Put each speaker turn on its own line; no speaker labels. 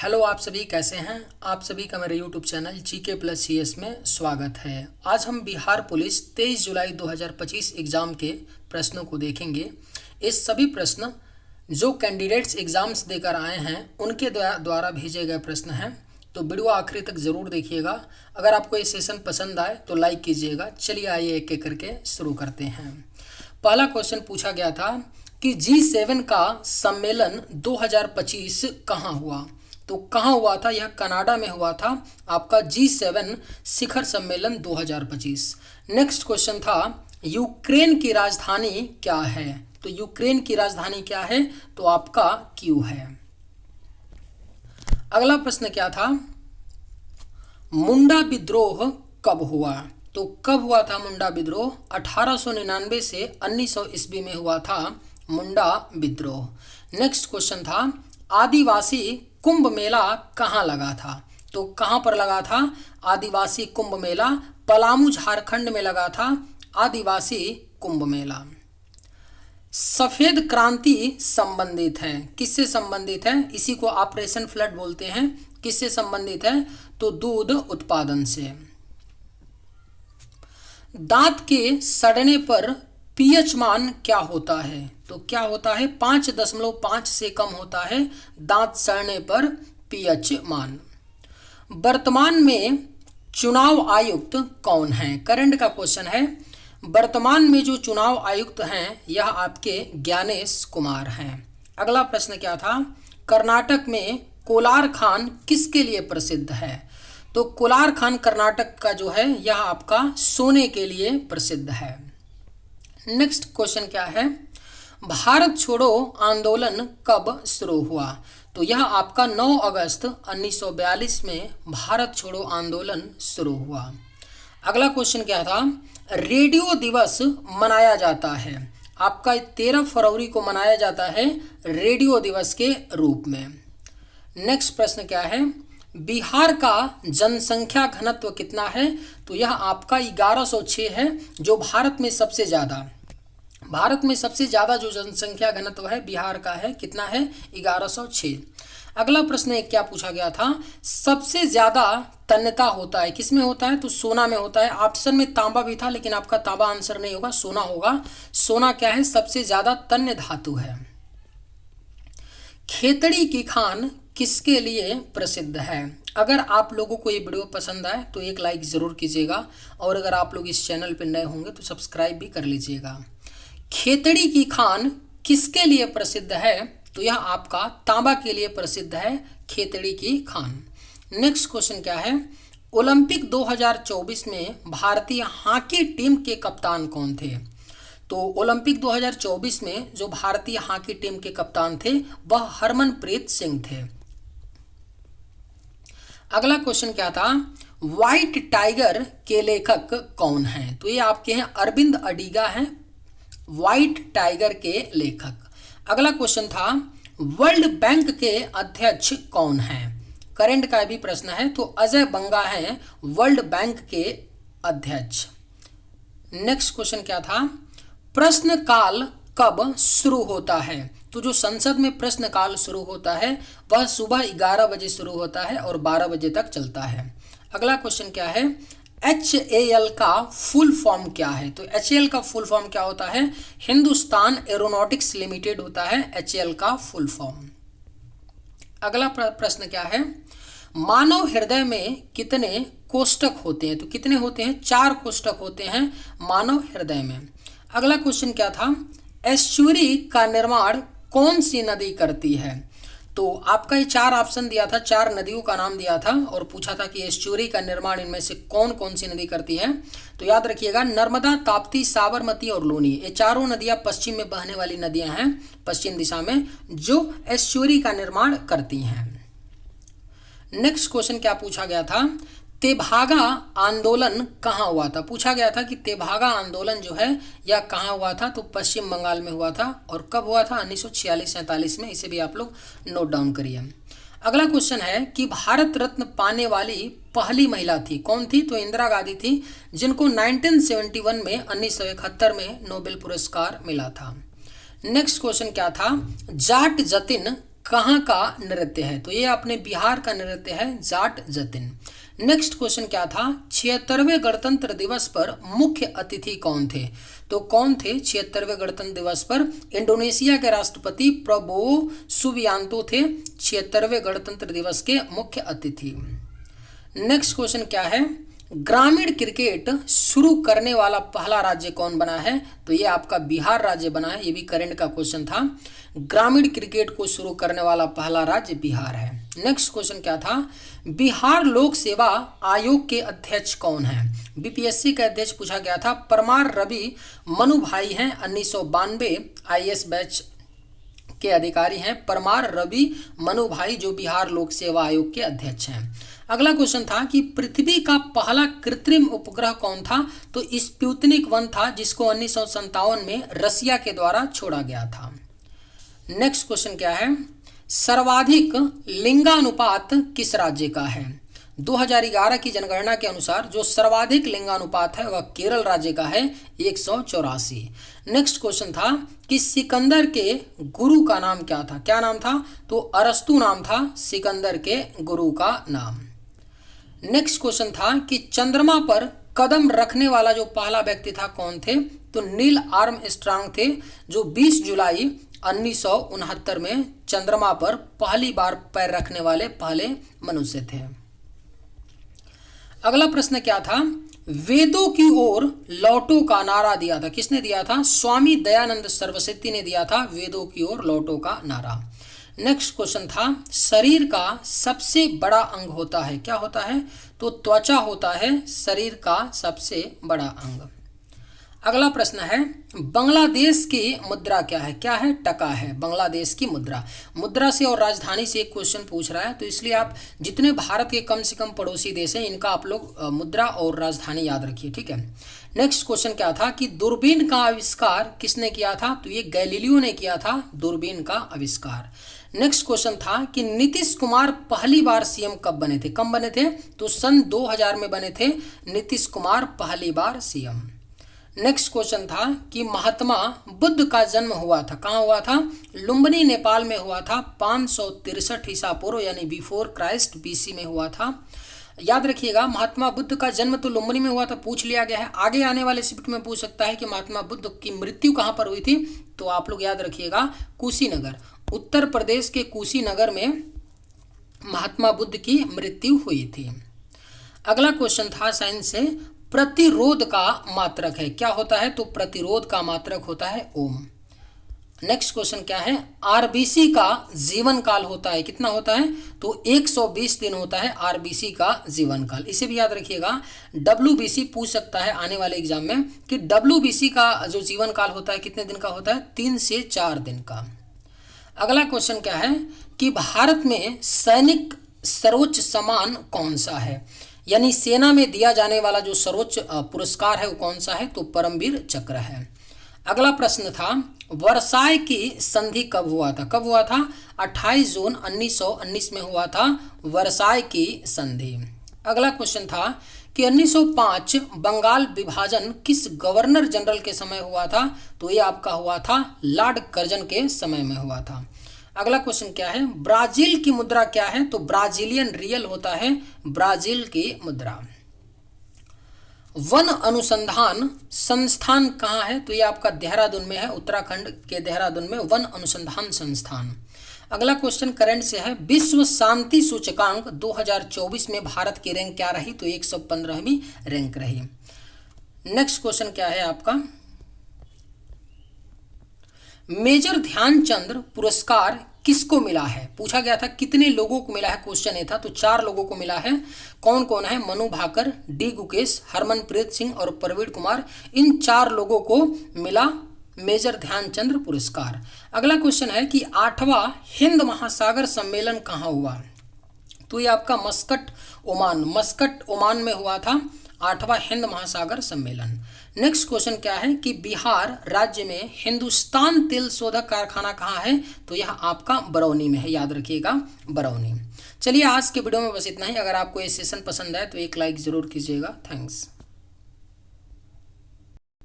Hello, आप सभी कैसे हैं। आप सभी का मेरे YouTube channel GK plus CS में स्वागत है। आज हम बिहार पुलिस 23 जुलाई 2025 एग्ज़ाम के प्रश्नों को देखेंगे। ये सभी प्रश्न जो कैंडिडेट्स एग्ज़ाम्स देकर आए हैं उनके द्वारा भेजे गए प्रश्न हैं, तो वीडियो आखिरी तक ज़रूर देखिएगा। अगर आपको ये सेशन पसंद आए तो लाइक कीजिएगा। चलिए आइए एक एक करके शुरू करते हैं। पहला क्वेश्चन पूछा गया था कि G7 का सम्मेलन 2025 कहाँ हुआ। तो कहाँ हुआ था? यह कनाडा में हुआ था, आपका G7 शिखर सम्मेलन 2025। नेक्स्ट क्वेश्चन था यूक्रेन की राजधानी क्या है। तो यूक्रेन की राजधानी क्या है? तो आपका क्यू है। अगला प्रश्न क्या था? मुंडा विद्रोह कब हुआ। तो कब हुआ था मुंडा विद्रोह? 1899 से 1900 ईस्वी में हुआ था मुंडा विद्रोह। नेक्स्ट क्वेश्चन था आदिवासी कुंभ मेला कहाँ लगा था। तो कहाँ पर लगा था आदिवासी कुंभ मेला? पलामू झारखंड में लगा था आदिवासी कुंभ मेला। सफेद क्रांति संबंधित है, किससे संबंधित है? इसी को ऑपरेशन फ्लड बोलते हैं। किससे संबंधित है? तो दूध उत्पादन से। दांत के सड़ने पर पीएच मान क्या होता है। तो क्या होता है? 5.5 से कम होता है दांत सड़ने पर पीएच मान। वर्तमान में चुनाव आयुक्त कौन है? करंट का क्वेश्चन है। वर्तमान में जो चुनाव आयुक्त हैं यह आपके ज्ञानेश कुमार हैं। अगला प्रश्न क्या था? कर्नाटक में कोलार खान किसके लिए प्रसिद्ध है। तो कोलार खान कर्नाटक का जो है यह आपका सोने के लिए प्रसिद्ध है। नेक्स्ट क्वेश्चन क्या है? भारत छोड़ो आंदोलन कब शुरू हुआ। तो यह आपका 9 अगस्त 1942 में भारत छोड़ो आंदोलन शुरू हुआ। अगला क्वेश्चन क्या था? रेडियो दिवस मनाया जाता है, आपका 13 फरवरी को मनाया जाता है रेडियो दिवस के रूप में। नेक्स्ट प्रश्न क्या है? बिहार का जनसंख्या घनत्व कितना है। तो यह आपका 1106 है, जो भारत में सबसे ज़्यादा जो जनसंख्या घनत्व है बिहार का है। कितना है? 1106। अगला प्रश्न एक क्या पूछा गया था? सबसे ज़्यादा तन्यता होता है किस में होता है? तो सोना में होता है। ऑप्शन में तांबा भी था लेकिन आपका तांबा आंसर नहीं होगा, सोना होगा। सोना क्या है? सबसे ज़्यादा तन्य धातु है। खेतड़ी की खान किसके लिए प्रसिद्ध है। अगर आप लोगों को ये वीडियो पसंद आए तो एक लाइक ज़रूर कीजिएगा, और अगर आप लोग इस चैनल पर नए होंगे तो सब्सक्राइब भी कर लीजिएगा। खेतड़ी की खान किसके लिए प्रसिद्ध है? तो यह आपका तांबा के लिए प्रसिद्ध है, खेतड़ी की खान। नेक्स्ट क्वेश्चन क्या है? ओलंपिक 2024 में भारतीय हॉकी टीम के कप्तान कौन थे। तो ओलंपिक 2024 में जो भारतीय हॉकी टीम के कप्तान थे वह हरमनप्रीत सिंह थे। अगला क्वेश्चन क्या था? व्हाइट टाइगर के लेखक कौन हैं। तो ये आपके हैं अरविंद अडिगा हैं, व्हाइट टाइगर के लेखक। अगला क्वेश्चन था वर्ल्ड बैंक के अध्यक्ष कौन हैं। करंट का भी प्रश्न है, तो अजय बंगा हैं वर्ल्ड बैंक के अध्यक्ष। नेक्स्ट क्वेश्चन क्या था? प्रश्न काल कब शुरू होता है। तो जो संसद में प्रश्न काल शुरू होता है वह सुबह 11 बजे शुरू होता है और 12 बजे तक चलता है। अगला क्वेश्चन क्या है? HAL का फुल फॉर्म क्या है। तो HAL का फुल फॉर्म क्या होता है? हिंदुस्तान एरोनॉटिक्स लिमिटेड होता है HAL का फुल फॉर्म। अगला प्रश्न क्या है? मानव हृदय में कितने कोष्ठक होते हैं। तो कितने होते हैं? 4 कोष्ठक होते हैं मानव हृदय में। अगला क्वेश्चन क्या था? एस्चुरी का निर्माण कौन सी नदी करती है। तो आपका ये 4 ऑप्शन दिया था, 4 नदियों का नाम दिया था और पूछा था कि एस्चुरी का निर्माण इनमें से कौन कौन सी नदी करती है। तो याद रखिएगा नर्मदा, ताप्ती, साबरमती और लूनी, ये चारों नदियां पश्चिम में बहने वाली नदियां हैं, पश्चिम दिशा में, जो एस्चुरी का निर्माण करती हैं। नेक्स्ट क्वेश्चन क्या पूछा गया था? तेभागा आंदोलन कहाँ हुआ था। पूछा गया था कि तेभागा आंदोलन जो है यह कहाँ हुआ था। तो पश्चिम बंगाल में हुआ था, और कब हुआ था? 1946-47 में। इसे भी आप लोग नोट डाउन करिए। अगला क्वेश्चन है कि भारत रत्न पाने वाली पहली महिला थी, कौन थी? तो इंदिरा गांधी थी, जिनको 1971 में 1971 में नोबेल पुरस्कार मिला था। नेक्स्ट क्वेश्चन क्या था? जाट जतिन कहाँ का नृत्य है? तो ये अपने बिहार का नृत्य है जाट जतिन। नेक्स्ट क्वेश्चन क्या था? 76वें गणतंत्र दिवस पर मुख्य अतिथि कौन थे? तो कौन थे 76वें गणतंत्र दिवस पर? इंडोनेशिया के राष्ट्रपति प्रबोवो सुबियांतो थे 76वें गणतंत्र दिवस के मुख्य अतिथि। नेक्स्ट क्वेश्चन क्या है? ग्रामीण क्रिकेट शुरू करने वाला पहला राज्य कौन बना है? तो ये आपका बिहार राज्य बना है। ये भी करंट का क्वेश्चन था। ग्रामीण क्रिकेट को शुरू करने वाला पहला राज्य बिहार है। नेक्स्ट क्वेश्चन क्या था? बिहार लोक सेवा आयोग के अध्यक्ष कौन है? बीपीएससी का अध्यक्ष पूछा गया था। परमार रवि मनु भाई हैं 1992 आईएएस बैच के अधिकारी हैं। परमार रवि मनु भाई जो बिहार लोक सेवा आयोग के अध्यक्ष हैं। अगला क्वेश्चन था कि पृथ्वी का पहला कृत्रिम उपग्रह कौन था? तो स्पुतनिक 1 था जिसको 1957 में रसिया के द्वारा छोड़ा गया था। नेक्स्ट क्वेश्चन क्या है? सर्वाधिक लिंगानुपात किस राज्य का है? 2011 की जनगणना के अनुसार जो सर्वाधिक लिंगानुपात है वह केरल राज्य का है 184। नेक्स्ट क्वेश्चन था कि सिकंदर के गुरु का नाम क्या था? क्या नाम था? तो अरस्तु नाम था सिकंदर के गुरु का नाम। नेक्स्ट क्वेश्चन था कि चंद्रमा पर कदम रखने वाला जो पहला व्यक्ति था कौन थे? तो नील आर्मस्ट्रांग थे जो 20 जुलाई 1969 में चंद्रमा पर पहली बार पैर रखने वाले पहले मनुष्य थे। अगला प्रश्न क्या था? वेदों की ओर लौटो का नारा दिया था। किसने दिया था? स्वामी दयानंद सरस्वती ने दिया था वेदों की ओर लौटो का नारा। नेक्स्ट क्वेश्चन था शरीर का सबसे बड़ा अंग होता है, क्या होता है? तो त्वचा होता है शरीर का सबसे बड़ा अंग। अगला प्रश्न है बांग्लादेश की मुद्रा क्या है? क्या है? टका है बांग्लादेश की मुद्रा। मुद्रा से और राजधानी से एक क्वेश्चन पूछ रहा है, तो इसलिए आप जितने भारत के कम से कम पड़ोसी देश हैं इनका आप लोग मुद्रा और राजधानी याद रखिए, ठीक है। नेक्स्ट क्वेश्चन क्या था कि दूरबीन का आविष्कार किसने किया था? तो ये गैलीलियो ने किया था दूरबीन का आविष्कार। नेक्स्ट क्वेश्चन था कि नीतीश कुमार पहली बार सीएम कब बने थे? कब बने थे? तो सन 2000 में बने थे नीतीश कुमार पहली बार सीएम। नेक्स्ट क्वेश्चन था कि महात्मा बुद्ध का जन्म हुआ था, कहाँ हुआ था? लुम्बिनी नेपाल में हुआ था 563 ईसा पूर्व यानी बिफोर क्राइस्ट बीसी में हुआ था। याद रखिएगा महात्मा बुद्ध का जन्म तो लुम्बिनी में हुआ था, पूछ लिया गया है। आगे आने वाले शिफ्ट में पूछ सकता है कि महात्मा बुद्ध की मृत्यु कहाँ पर हुई थी, तो आप लोग याद रखिएगा कुशीनगर, उत्तर प्रदेश के कुशीनगर में महात्मा बुद्ध की मृत्यु हुई थी। अगला क्वेश्चन था साइंस से प्रतिरोध का मात्रक है, क्या होता है? तो प्रतिरोध का मात्रक होता है ओम। नेक्स्ट क्वेश्चन क्या है? आरबीसी का जीवन काल होता है, कितना होता है? तो 120 दिन होता है आरबीसी का जीवन काल। इसे भी याद रखिएगा। डब्ल्यूबीसी पूछ सकता है आने वाले एग्जाम में कि डब्ल्यूबीसी का जो जीवन काल होता है कितने दिन का होता है? 3 से 4 दिन का। अगला क्वेश्चन क्या है कि भारत में सैनिक सर्वोच्च सम्मान कौन सा है, यानी सेना में दिया जाने वाला जो सर्वोच्च पुरस्कार है वो कौन सा है? तो परमवीर चक्र है। अगला प्रश्न था वर्साय की संधि कब हुआ था? कब हुआ था? 28 जून 1919 में हुआ था वर्साय की संधि। अगला क्वेश्चन था कि 1905 बंगाल विभाजन किस गवर्नर जनरल के समय हुआ था? तो ये आपका हुआ था लॉर्ड कर्जन के समय में हुआ था। अगला क्वेश्चन क्या है? ब्राजील की मुद्रा क्या है? तो ब्राजीलियन रियल होता है ब्राजील की मुद्रा। वन अनुसंधान संस्थान कहाँ है? तो ये आपका देहरादून में है, उत्तराखंड के देहरादून में वन अनुसंधान संस्थान। अगला क्वेश्चन करंट से है विश्व शांति सूचकांक 2024 में भारत की रैंक क्या रही? तो 115वीं रैंक रही। नेक्स्ट क्वेश्चन क्या है आपका? मेजर ध्यानचंद पुरस्कार किसको मिला है? पूछा गया था कितने लोगों को मिला है, क्वेश्चन ये था। तो 4 लोगों को मिला है। कौन कौन है? मनु भाकर, डी गुकेश, हरमनप्रीत सिंह और प्रवीण कुमार। इन 4 लोगों को मिला मेजर ध्यानचंद पुरस्कार। अगला क्वेश्चन है कि 8वां हिंद महासागर सम्मेलन कहाँ हुआ? तो ये आपका मस्कट ओमान में हुआ था 8वां हिंद महासागर सम्मेलन। नेक्स्ट क्वेश्चन क्या है कि बिहार राज्य में हिंदुस्तान तेल शोधक कारखाना कहाँ है? तो यह आपका बरौनी में है, याद रखिएगा बरौनी। चलिए आज के वीडियो में बस इतना ही। अगर आपको ये सेशन पसंद आए तो एक लाइक जरूर कीजिएगा। थैंक्स।